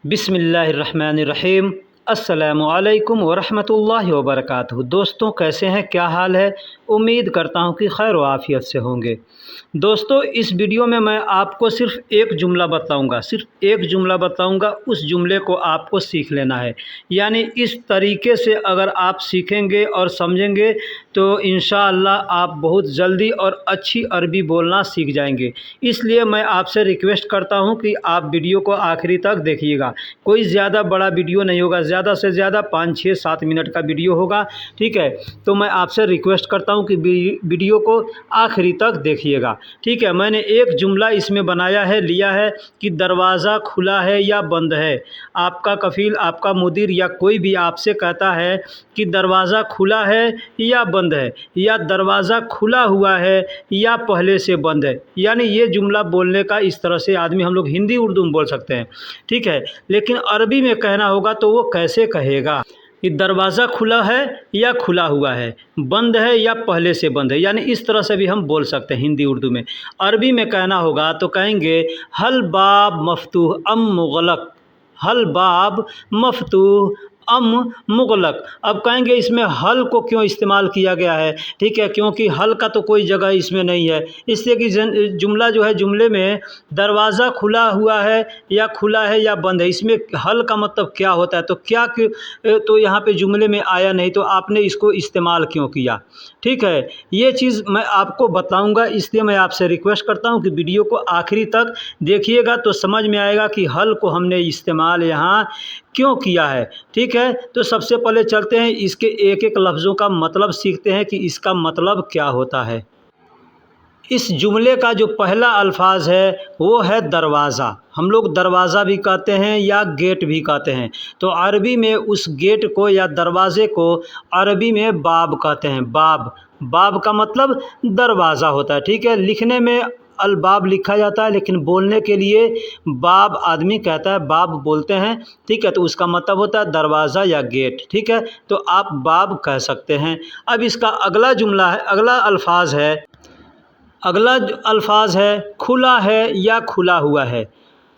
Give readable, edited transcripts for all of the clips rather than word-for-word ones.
बिस्मिल्लाहिर्रहमानिर्रहीम। अस्सलामुअलैकुम वरहमतुल्लाहि वबरकातुहू। दोस्तों, कैसे हैं? क्या हाल है? उम्मीद करता हूं कि खैर व आफ़ियत से होंगे। दोस्तों, इस वीडियो में मैं आपको सिर्फ़ एक जुमला बताऊंगा। उस जुमले को आपको सीख लेना है। यानी इस तरीके से अगर आप सीखेंगे और समझेंगे तो इंशाअल्लाह आप बहुत जल्दी और अच्छी अरबी बोलना सीख जाएंगे। इसलिए मैं आपसे रिक्वेस्ट करता हूं कि आप वीडियो को आखिरी तक देखिएगा। कोई ज़्यादा बड़ा वीडियो नहीं होगा, ज़्यादा से ज़्यादा 5, 6, 7 मिनट का वीडियो होगा। ठीक है, तो मैं आपसे रिक्वेस्ट करता हूं कि वीडियो को आखिरी तक देखिएगा। ठीक है, मैंने एक जुमला इसमें बनाया है, लिया है कि दरवाज़ा खुला है या बंद है। आपका कफ़ील, आपका मुदीर या कोई भी आपसे कहता है कि दरवाज़ा खुला है या बंद है, या दरवाज़ा खुला हुआ है या पहले से बंद है। यानी ये जुमला बोलने का इस तरह से आदमी, हम लोग हिंदी उर्दू में बोल सकते हैं। ठीक है, लेकिन अरबी में कहना होगा तो वो कैसे कहेगा कि दरवाज़ा खुला है या खुला हुआ है, बंद है या पहले से बंद है। यानी इस तरह से भी हम बोल सकते हैं हिंदी उर्दू में। अरबी में कहना होगा तो कहेंगे हल बाब मफ्तूह अम मुग़लक़, हल बाब मफ्तूह अम मुग़लक़। अब कहेंगे इसमें हल को क्यों इस्तेमाल किया गया है? ठीक है, क्योंकि हल का तो कोई जगह इसमें नहीं है, इसलिए कि जुमला जो है, जुमले में दरवाज़ा खुला हुआ है या बंद है, इसमें हल का मतलब क्या होता है? तो क्या तो यहाँ पे जुमले में आया नहीं, तो आपने इसको इस्तेमाल क्यों किया? ठीक है, ये चीज़ मैं आपको बताऊंगा, इसलिए मैं आपसे रिक्वेस्ट करता हूँ कि वीडियो को आखिरी तक देखिएगा तो समझ में आएगा कि हल को हमने इस्तेमाल यहाँ क्यों किया है। ठीक है, तो सबसे पहले चलते हैं, इसके एक एक लफ्ज़ों का मतलब सीखते हैं कि इसका मतलब क्या होता है। इस जुमले का जो पहला अल्फाज है वो है दरवाज़ा। हम लोग दरवाज़ा भी कहते हैं या गेट भी कहते हैं। तो अरबी में उस गेट को या दरवाज़े को अरबी में बाब कहते हैं। बाब का मतलब दरवाज़ा होता है। ठीक है, लिखने में अलबाब लिखा जाता है, लेकिन बोलने के लिए बाब आदमी कहता है, बाब बोलते हैं। ठीक है, तो उसका मतलब होता है दरवाज़ा या गेट। ठीक है, तो आप बाब कह सकते हैं। अब इसका अगला जुमला है, अगला अल्फाज है खुला है या खुला हुआ है।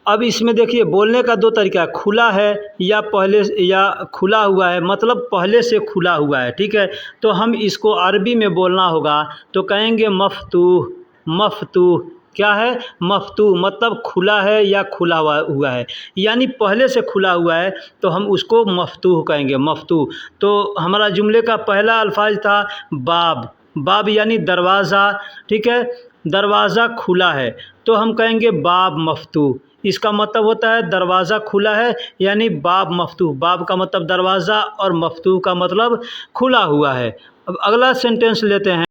अब इसमें देखिए, बोलने का दो तरीका है, खुला है या पहले या खुला हुआ है, मतलब पहले से खुला हुआ है। ठीक है, तो हम इसको अरबी में बोलना होगा तो कहेंगे मफ्तूह। मफ्तूह क्या है? मफ्तूह मतलब खुला है या खुला हुआ है, यानी पहले से खुला हुआ है तो हम उसको मफ्तूह कहेंगे, मफ्तूह। तो हमारा जुमले का पहला अल्फाज था बाब यानी दरवाज़ा। ठीक है, दरवाज़ा खुला है तो हम कहेंगे बाब मफ्तूह। इसका मतलब होता है दरवाज़ा खुला है यानी बाब मफ्तूह। बाब का मतलब दरवाज़ा और मफ्तूह का मतलब खुला हुआ है। अब अगला सेंटेंस लेते हैं।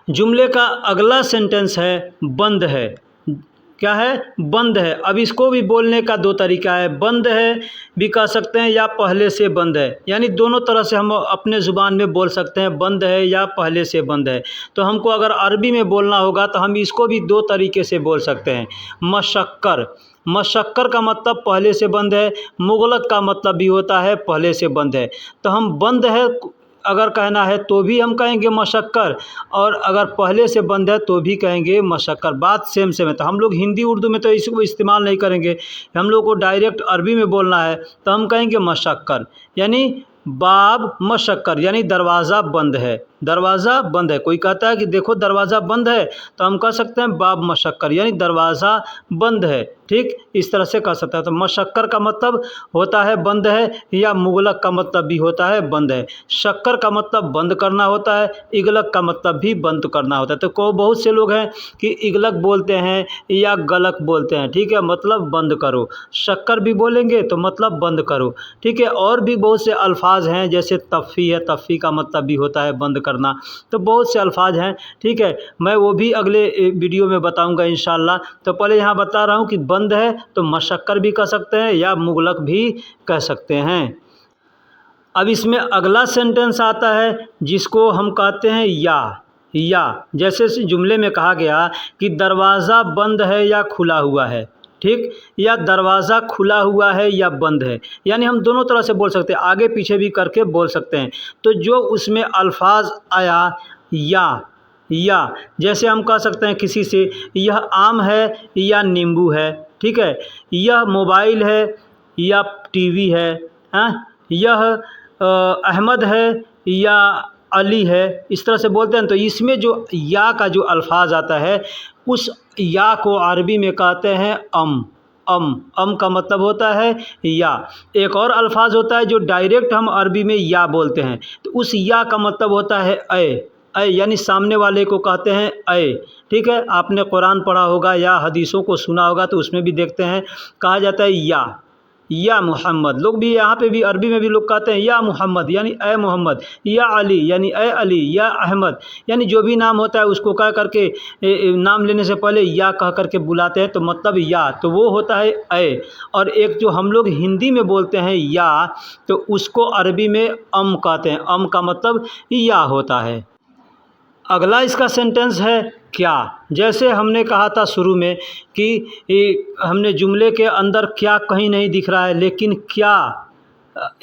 जुमले का अगला सेंटेंस है बंद है। क्या है? बंद है। अब इसको भी बोलने का दो तरीका है, बंद है भी कह सकते हैं या पहले से बंद है, यानी दोनों तरह से हम अपने ज़ुबान में बोल सकते हैं, बंद है या पहले से बंद है। तो हमको अगर अरबी में बोलना होगा तो हम इसको भी दो तरीके से बोल सकते हैं। मशक्कर का मतलब पहले से बंद है, मुग़लक़ का मतलब भी होता है पहले से बंद है। तो हम बंद है अगर कहना है तो भी हम कहेंगे मशक्कर, और अगर पहले से बंद है तो भी कहेंगे मशक्कर। बात सेम है। तो हम लोग हिंदी उर्दू में तो इसको इस्तेमाल नहीं करेंगे, हम लोग को डायरेक्ट अरबी में बोलना है तो हम कहेंगे मशक्कर, यानी बाब मशक्कर, यानी दरवाज़ा बंद है। दरवाज़ा बंद है। कोई कहता है कि देखो दरवाज़ा बंद है तो हम कह सकते हैं बाब मशक्कर, यानी दरवाज़ा बंद है। ठीक, इस तरह से कह सकते हैं। तो मशक्कर का मतलब होता है बंद है, या मुग़लक़ का मतलब भी होता है बंद है। शक्कर का मतलब बंद करना होता है, इगलक का मतलब भी बंद करना होता है। तो बहुत से लोग हैं कि इगलक बोलते हैं या गलक बोलते हैं। ठीक है, मतलब बंद करो। शक्कर भी बोलेंगे तो मतलब बंद करो। ठीक है, और भी बहुत से अल्फाज हैं, जैसे तफ़ी है, तफ़ी का मतलब भी होता है बंद करना। तो बहुत से अल्फाज हैं। ठीक है, मैं वो भी अगले वीडियो में बताऊंगा इंशाल्लाह। तो पहले यहाँ बता रहा हूँ कि बंद है तो मशक्कर भी कह सकते हैं या मुग़लक़ भी कह सकते हैं। अब इसमें अगला सेंटेंस आता है जिसको हम कहते हैं या जैसे जुमले में कहा गया कि दरवाज़ा बंद है या खुला हुआ है। ठीक, या दरवाज़ा खुला हुआ है या बंद है, यानी हम दोनों तरह से बोल सकते हैं, आगे पीछे भी करके बोल सकते हैं। तो जो उसमें अल्फाज आया या जैसे हम कह सकते हैं किसी से, यह आम है या नींबू है। ठीक है, यह मोबाइल है या टीवी है, हाँ, यह अहमद है या अली है, इस तरह से बोलते हैं। तो इसमें जो या का जो अल्फाज आता है, उस या को अरबी में कहते हैं अम का मतलब होता है या। एक और अल्फाज होता है जो डायरेक्ट हम अरबी में या बोलते हैं, तो उस या का मतलब होता है ऐ, यानी सामने वाले को कहते हैं ऐ। ठीक है, आपने कुरान पढ़ा होगा या हदीसों को सुना होगा, तो उसमें भी देखते हैं कहा जाता है या मोहम्मद। लोग भी यहाँ पे भी अरबी में भी लोग कहते हैं या मोहम्मद यानी ए मोहम्मद, या अली यानी ए अली, या अहमद यानी जो भी नाम होता है उसको कह करके नाम लेने से पहले या कह करके बुलाते हैं, तो मतलब या, तो वो होता है ए। और एक जो हम लोग हिंदी में बोलते हैं या, तो उसको अरबी में अम कहते हैं। अम का मतलब या होता है। अगला इसका सेंटेंस है क्या। जैसे हमने कहा था शुरू में कि हमने जुमले के अंदर क्या कहीं नहीं दिख रहा है, लेकिन क्या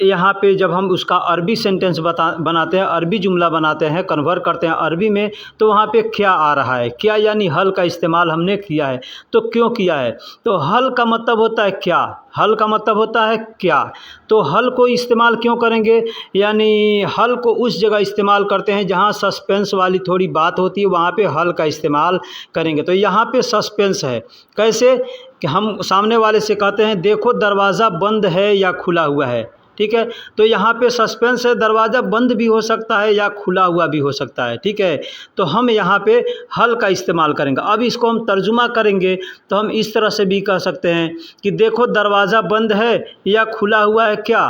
यहाँ पे जब हम उसका अरबी सेंटेंस बनाते हैं, अरबी जुमला बनाते हैं, कन्वर्ट करते हैं अरबी में, तो वहाँ पे क्या आ रहा है। क्या यानी हल का इस्तेमाल हमने किया है। तो क्यों किया है, तो हल का मतलब होता है क्या, हल का मतलब होता है क्या। तो हल को इस्तेमाल क्यों करेंगे, यानी हल को उस जगह इस्तेमाल करते हैं जहाँ सस्पेंस वाली थोड़ी बात होती है, वहाँ पे हल का इस्तेमाल करेंगे। तो यहाँ पे सस्पेंस है। कैसे कि हम सामने वाले से कहते हैं देखो दरवाज़ा बंद है या खुला हुआ है। ठीक है, तो यहाँ पे सस्पेंस है, दरवाज़ा बंद भी हो सकता है या खुला हुआ भी हो सकता है। ठीक है, तो हम यहाँ पे हल का इस्तेमाल करेंगे। अब इसको हम तर्जुमा करेंगे तो हम इस तरह से भी कह सकते हैं कि देखो दरवाज़ा बंद है या खुला हुआ है क्या,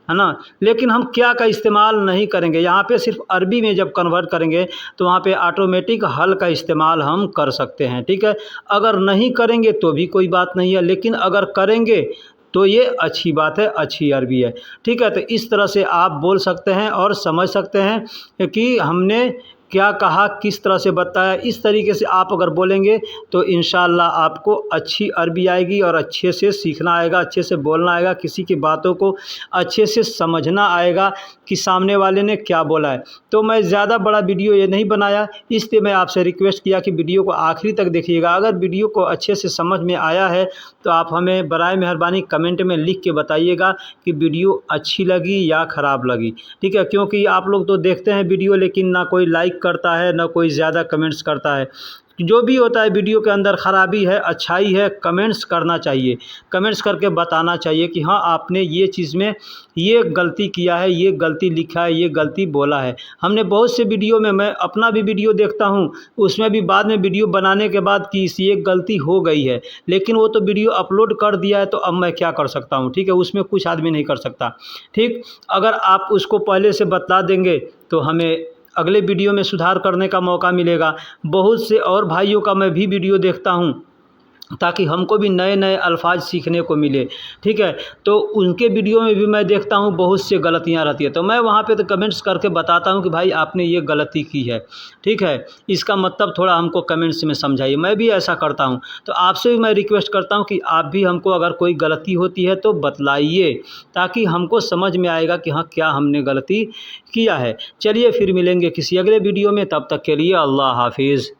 है ना। लेकिन हम क्या का इस्तेमाल नहीं करेंगे, यहाँ पे सिर्फ अरबी में जब कन्वर्ट करेंगे तो वहाँ पे ऑटोमेटिक हल का इस्तेमाल हम कर सकते हैं। ठीक है, अगर नहीं करेंगे तो भी कोई बात नहीं है, लेकिन अगर करेंगे तो ये अच्छी बात है, अच्छी अरबी है। ठीक है, तो इस तरह से आप बोल सकते हैं और समझ सकते हैं कि हमने क्या कहा, किस तरह से बताया। इस तरीके से आप अगर बोलेंगे तो इंशाअल्लाह आपको अच्छी अरबी आएगी और अच्छे से सीखना आएगा, अच्छे से बोलना आएगा, किसी की बातों को अच्छे से समझना आएगा कि सामने वाले ने क्या बोला है। तो मैं ज़्यादा बड़ा वीडियो ये नहीं बनाया, इसलिए मैं आपसे रिक्वेस्ट किया कि वीडियो को आखिरी तक देखिएगा। अगर वीडियो को अच्छे से समझ में आया है तो आप हमें बराए मेहरबानी कमेंट में लिख के बताइएगा कि वीडियो अच्छी लगी या ख़राब लगी। ठीक है, क्योंकि आप लोग तो देखते हैं वीडियो, लेकिन ना कोई लाइक करता है, ना कोई ज़्यादा कमेंट्स करता है। जो भी होता है वीडियो के अंदर ख़राबी है, अच्छाई है, कमेंट्स करना चाहिए, कमेंट्स करके बताना चाहिए कि हाँ आपने ये चीज़ में ये गलती किया है, ये गलती लिखा है, ये गलती बोला है। हमने बहुत से वीडियो में, मैं अपना भी वीडियो देखता हूँ, उसमें भी बाद में वीडियो बनाने के बाद कि ये गलती हो गई है, लेकिन वो तो वीडियो अपलोड कर दिया है, तो अब मैं क्या कर सकता हूँ। ठीक है, उसमें कुछ आदमी नहीं कर सकता। ठीक, अगर आप उसको पहले से बता देंगे तो हमें अगले वीडियो में सुधार करने का मौका मिलेगा। बहुत से और भाइयों का मैं भी वीडियो देखता हूं ताकि हमको भी नए नए अल्फाज सीखने को मिले। ठीक है, तो उनके वीडियो में भी मैं देखता हूं बहुत से गलतियां रहती है, तो मैं वहां पे तो कमेंट्स करके बताता हूं कि भाई आपने ये गलती की है। ठीक है, इसका मतलब थोड़ा हमको कमेंट्स में समझाइए। मैं भी ऐसा करता हूं, तो आपसे भी मैं रिक्वेस्ट करता हूं कि आप भी हमको अगर कोई गलती होती है तो बतलाइए, ताकि हमको समझ में आएगा कि हाँ क्या हमने गलती किया है। चलिए फिर मिलेंगे किसी अगले वीडियो में, तब तक के लिए अल्लाह हाफिज़।